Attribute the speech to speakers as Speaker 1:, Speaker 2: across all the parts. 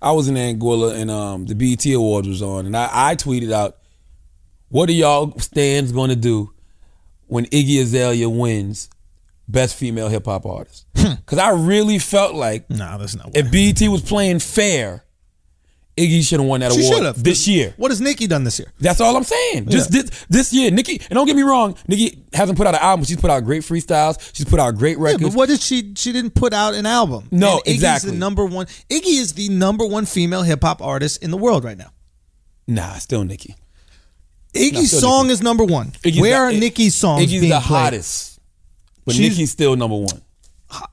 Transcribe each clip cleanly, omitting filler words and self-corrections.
Speaker 1: I was in Anguilla and the BET Awards was on, and I tweeted out, "What are y'all stands going to do when Iggy Azalea wins Best Female Hip Hop Artist?" Because I really felt like
Speaker 2: there's no way.
Speaker 1: If BET was playing fair, Iggy should have won that award this year.
Speaker 2: What has Nicki done this year?
Speaker 1: That's all I'm saying. Just this year, Nicki, and don't get me wrong, Nicki hasn't put out an album. She's put out great freestyles. She's put out great records.
Speaker 2: Yeah, but what did she? She didn't put out an album.
Speaker 1: No,
Speaker 2: and Iggy's
Speaker 1: exactly.
Speaker 2: the number one. Iggy is the number one female hip hop artist in the world right now.
Speaker 1: Nah, still Nicki.
Speaker 2: Iggy's song is number one. Where are Nicki's songs
Speaker 1: Iggy's
Speaker 2: being
Speaker 1: the
Speaker 2: played?
Speaker 1: hottest, but Nicki's still number one.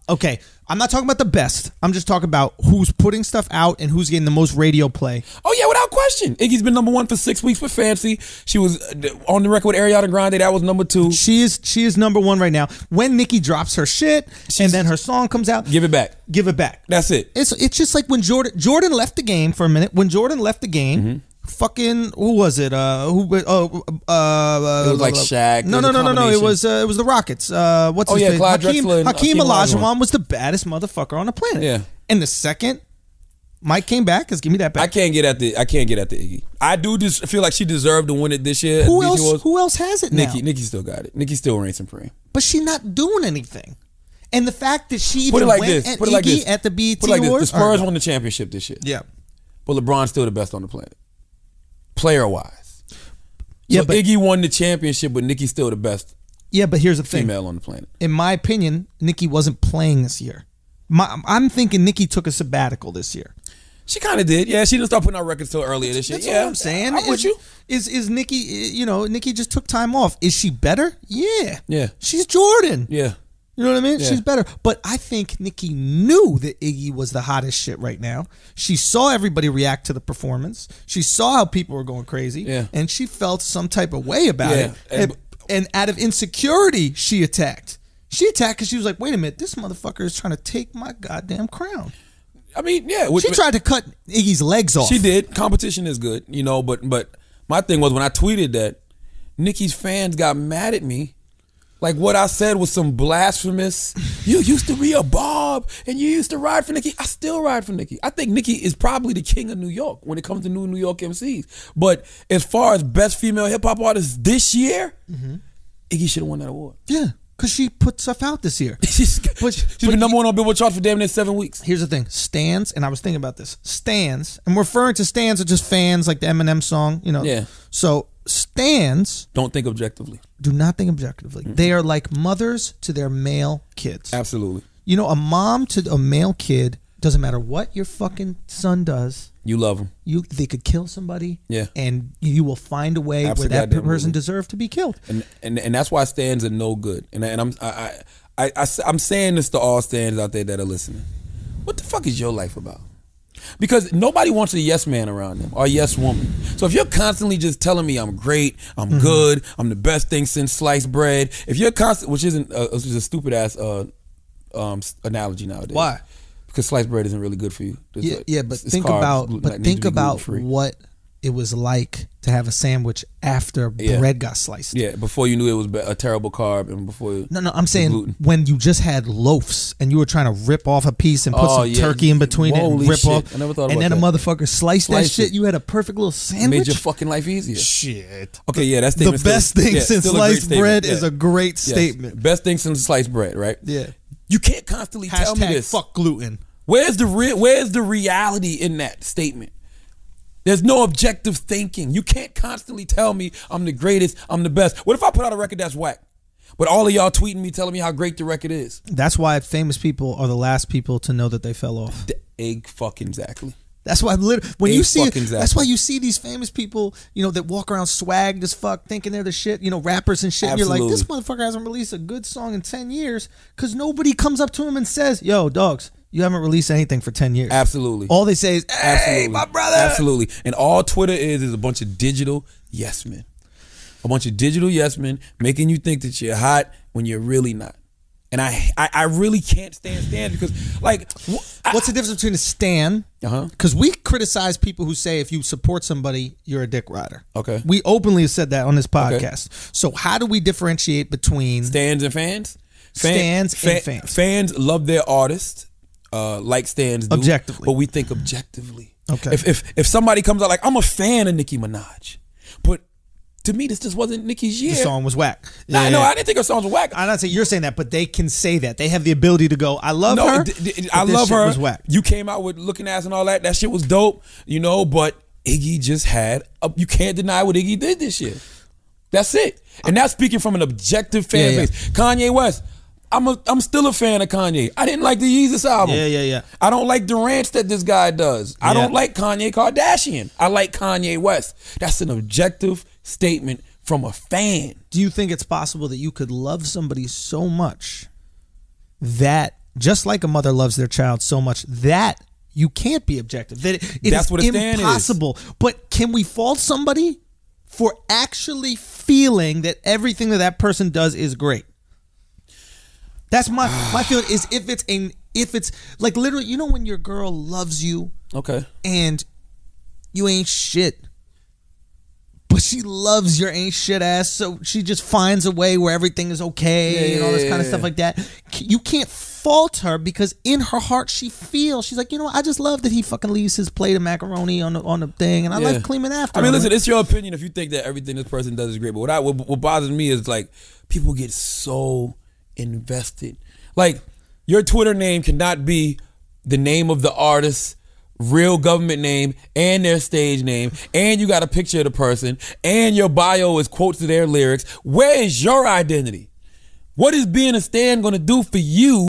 Speaker 2: Okay, I'm not talking about the best. I'm just talking about who's putting stuff out and who's getting the most radio play.
Speaker 1: Oh yeah, without question. Iggy's been number one for 6 weeks with Fancy. She was on the record with Ariana Grande. That was number 2.
Speaker 2: She is number one right now. When Nicki drops her shit and then her song comes out,
Speaker 1: give it back.
Speaker 2: Give it back.
Speaker 1: That's it.
Speaker 2: It's just like when Jordan left the game for a minute. When Jordan left the game, fucking who was it? It
Speaker 1: was like Shaq.
Speaker 2: No. It was the Rockets. What's his name?
Speaker 1: Clyde Drexler and
Speaker 2: Hakeem Olajuwon was the baddest motherfucker on the planet.
Speaker 1: Yeah.
Speaker 2: And the second Mike came back, because give me that back.
Speaker 1: I can't get at the Iggy. I do just feel like she deserved to win it this year.
Speaker 2: Who else has it now?
Speaker 1: Nicki still got it. Nicki still reigns supreme.
Speaker 2: But she's not doing anything. And the fact that she
Speaker 1: Put it
Speaker 2: even
Speaker 1: like
Speaker 2: went
Speaker 1: this.
Speaker 2: at
Speaker 1: Put it like
Speaker 2: Iggy
Speaker 1: this.
Speaker 2: at the BET
Speaker 1: Put it like this.
Speaker 2: Awards.
Speaker 1: The Spurs won the championship this year.
Speaker 2: Yeah.
Speaker 1: But LeBron's still the best on the planet. Player-wise.
Speaker 2: Yeah,
Speaker 1: so
Speaker 2: but
Speaker 1: Iggy won the championship, but Nicki's still the best
Speaker 2: yeah, but here's the thing.
Speaker 1: female on the planet.
Speaker 2: In my opinion, Nicki wasn't playing this year. I'm thinking Nicki took a sabbatical this year.
Speaker 1: She kind of did. Yeah, she didn't start putting out records till earlier this year.
Speaker 2: That's all I'm saying.
Speaker 1: I'm with you.
Speaker 2: Is Nicki, Nicki just took time off. Is she better? Yeah.
Speaker 1: Yeah.
Speaker 2: She's Jordan.
Speaker 1: Yeah.
Speaker 2: You know what I mean?
Speaker 1: Yeah.
Speaker 2: She's better. But I think Nicki knew that Iggy was the hottest shit right now. She saw everybody react to the performance. She saw how people were going crazy.
Speaker 1: Yeah.
Speaker 2: And she felt some type of way about it. And out of insecurity, she attacked. She attacked because she was like, wait a minute, this motherfucker is trying to take my goddamn crown.
Speaker 1: I mean, yeah.
Speaker 2: She tried to cut Iggy's legs off.
Speaker 1: She did. Competition is good, but my thing was when I tweeted that, Nicki's fans got mad at me. Like what I said was some blasphemous. You used to be a Bob and you used to ride for Nicki. I still ride for Nicki. I think Nicki is probably the king of New York when it comes to New York MCs. But as far as best female hip hop artist this year, Iggy should have won that award.
Speaker 2: Yeah, because she put stuff out this year.
Speaker 1: She's been number one on Billboard charts for damn near 7 weeks.
Speaker 2: Here's the thing. Stans, and I was thinking about this. Stans, and we're referring to stans are just fans like the Eminem song,
Speaker 1: Yeah.
Speaker 2: So stans
Speaker 1: Don't think objectively.
Speaker 2: do not think objectively. They are like mothers to their male kids.
Speaker 1: Absolutely.
Speaker 2: A mom to a male kid, doesn't matter what your fucking son does.
Speaker 1: You love him.
Speaker 2: They could kill somebody.
Speaker 1: Yeah.
Speaker 2: And you will find a way where that person deserves to be killed.
Speaker 1: And that's why stans are no good. And I'm saying this to all stans out there that are listening. What the fuck is your life about? Because nobody wants a yes man around them or a yes woman. So if you're constantly just telling me I'm great, I'm good, I'm the best thing since sliced bread, if you're constant, which is a stupid ass analogy nowadays.
Speaker 2: Why?
Speaker 1: Because sliced bread isn't really good for you.
Speaker 2: But think about what it was like to have a sandwich after bread got sliced.
Speaker 1: Yeah, before you knew it was a terrible carb and before
Speaker 2: No, I'm saying gluten. When you just had loaves and you were trying to rip off a piece and put some turkey in between it and rip off.
Speaker 1: I never thought
Speaker 2: and
Speaker 1: about
Speaker 2: then
Speaker 1: that.
Speaker 2: a motherfucker sliced that shit. You had a perfect little sandwich.
Speaker 1: Made your fucking life easier.
Speaker 2: Shit.
Speaker 1: Okay, yeah, that's
Speaker 2: the best thing since sliced bread is a great statement.
Speaker 1: Best thing since sliced bread, right?
Speaker 2: Yeah.
Speaker 1: You can't constantly tell me this.
Speaker 2: Fuck gluten.
Speaker 1: Where's the reality in that statement? There's no objective thinking. You can't constantly tell me I'm the greatest, I'm the best. What if I put out a record that's whack? But all of y'all tweeting me telling me how great the record is.
Speaker 2: That's why famous people are the last people to know that they fell off.
Speaker 1: Exactly.
Speaker 2: That's why when you see that's why you see these famous people, that walk around swagged as fuck, thinking they're the shit, rappers and shit.
Speaker 1: Absolutely.
Speaker 2: And you're like, this motherfucker hasn't released a good song in 10 years because nobody comes up to him and says, yo, dogs, you haven't released anything for 10 years.
Speaker 1: Absolutely.
Speaker 2: All they say is, hey, my brother.
Speaker 1: Absolutely. And all Twitter is a bunch of digital yes men. A bunch of digital yes men making you think that you're hot when you're really not. And I really can't stand stands because, like...
Speaker 2: What's the difference between a stan? Because we criticize people who say if you support somebody, you're a dick rider.
Speaker 1: Okay.
Speaker 2: We openly have said that on this podcast. Okay. So how do we differentiate between...
Speaker 1: Stans and fans?
Speaker 2: And fans.
Speaker 1: Fans love their artist, like stans do.
Speaker 2: Objectively.
Speaker 1: But we think objectively.
Speaker 2: Okay.
Speaker 1: If somebody comes out like, I'm a fan of Nicki Minaj, but to me this just wasn't Nicki's year.
Speaker 2: The song was whack.
Speaker 1: No, I didn't think her song was whack.
Speaker 2: I'm not saying you're saying that, but they can say that. They have the ability to go, I love her.
Speaker 1: I love her.
Speaker 2: Was whack.
Speaker 1: You came out with Looking Ass and all that. That shit was dope, you know, but Iggy just had you can't deny what Iggy did this year. That's it. And that's speaking from an objective fan base. Kanye West, I'm still a fan of Kanye. I didn't like the Yeezus album.
Speaker 2: Yeah.
Speaker 1: I don't like the rants that this guy does. I don't like Kanye Kardashian. I like Kanye West. That's an objective statement from a fan.
Speaker 2: Do you think it's possible that you could love somebody so much that, just like a mother loves their child so much, that you can't be objective? That that's what impossible. But can we fault somebody for actually feeling that everything that person does is great? That's my feeling is if it's like literally, you know, when your girl loves you,
Speaker 1: okay,
Speaker 2: and you ain't shit, but she loves your ain't shit ass, so she just finds a way where everything is okay and all this kind of stuff like that. You can't fault her because in her heart she's like, you know, I just love that he fucking leaves his plate of macaroni on the thing, and I like cleaning after.
Speaker 1: I mean, listen, it's your opinion if you think that everything this person does is great, but what bothers me is like people get so invested. Like, your Twitter name cannot be the name of the artist, real government name, and their stage name, and you got a picture of the person, and your bio is quotes to their lyrics. Where is your identity? What is being a stan going to do for you